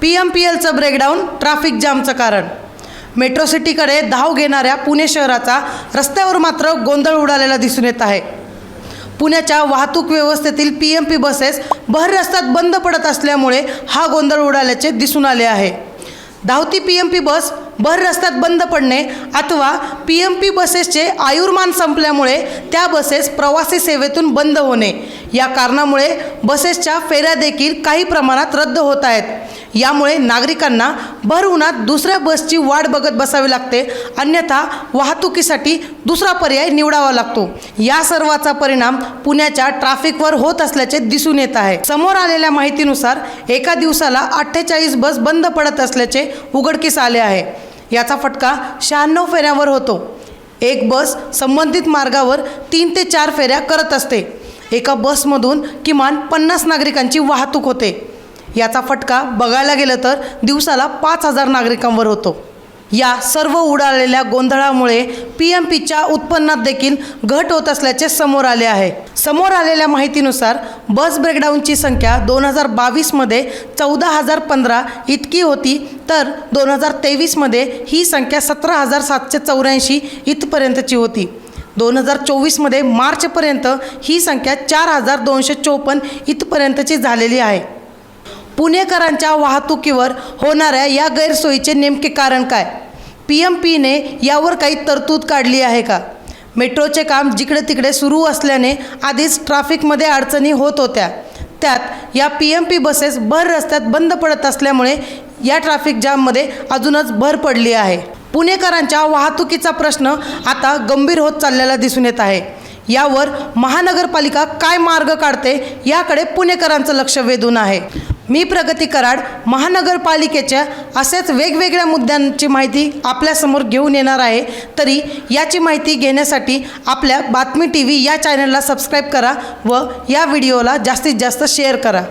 PMPLचं breakdown, traffic जामचं कारण. Metro सिटीकडे धाव घेणाऱ्या पुणे शहराचा रस्त्यावर मात्र गोंधळ उडालेला दिसून येत आहे. पुण्याच्या वाहतूक व्यवस्थेतील PMP बसेस भर रस्त्यात बंद पडत असल्यामुळे हा गोंधळ उडाल्याचे दिसून आले आहे. धावती PMP बस भर रस्त्यात बंद पडणे अथवा PMP बसेसचे आयुर्मान संपल्यामुळे त्या बसेस प्रवासी सेवेतून बंद होणे या कारणामुळे बसेसच्या फेऱ्या देखील काही प्रमाणात रद्द होत आहेत. यामुळे नागरिकांना भर उन्हात दुसऱ्या बसची वाट बघत बसावी लागते, अन्यथा वाहतुकीसाठी दुसरा पर्याय निवडावा लागतो. या सर्वाचा परिणाम पुण्याच्या ट्रॅफिकवर होत असल्याचे दिसून येत आहे. समोर आलेल्या माहितीनुसार एका दिवसाला 48 बस बंद पडत असल्याचे उघडकीस आले आहे. याचा फटका 96 फेऱ्यावर होतो. एक बस संबंधित मार्गावर 3 ते 4 फेऱ्या करत असते. एका बसमधून किमान 50 नागरिकांची वाहतूक होते. याचा फटका बघायला गेलं तर दिवसाला 5000 नागरिकांवर होतो. या सर्व उडालेल्या गोंधळामुळे PMPच्या उत्पन्नात देखील घट होत असल्याचे समोर आले आहे. समोर आलेल्या माहितीनुसार बस ब्रेकडाऊनची संख्या 2022मध्ये 14,015 इतकी होती, तर 2023मध्ये ही संख्या 17,784 इथपर्यंतची होती. 2024मध्ये मार्चपर्यंत ही संख्या 4,254 इथपर्यंतची झालेली आहे. पुणेकरांच्या वाहतुकीवर होणाऱ्या या गैरसोयीचे नेमके कारण काय? PMPने यावर काही तरतूद काढली आहे का? मेट्रोचे काम जिकडे तिकडे सुरू असल्याने आधीच ट्रॅफिकमध्ये अडचणी होत होत्या. त्यात या PMP बसेस भर रस्त्यात बंद पडत असल्यामुळे या ट्रॅफिक जाममध्ये अजूनच भर पडली आहे. पुणेकरांच्या वाहतुकीचा प्रश्न आता गंभीर होत चाललेला दिसून येत आहे. यावर महानगरपालिका काय मार्ग काढते याकडे पुणेकरांचं लक्ष वेधून आहे. मी प्रगती कराड महानगरपालिकेच्या असेच वेगवेगळ्या मुद्द्यांची माहिती आपल्यासमोर घेऊन येणार आहे. तरी याची माहिती घेण्यासाठी आपल्या बातमी TV या चॅनलला सबस्क्राईब करा व या व्हिडिओला जास्तीत जास्त शेअर करा.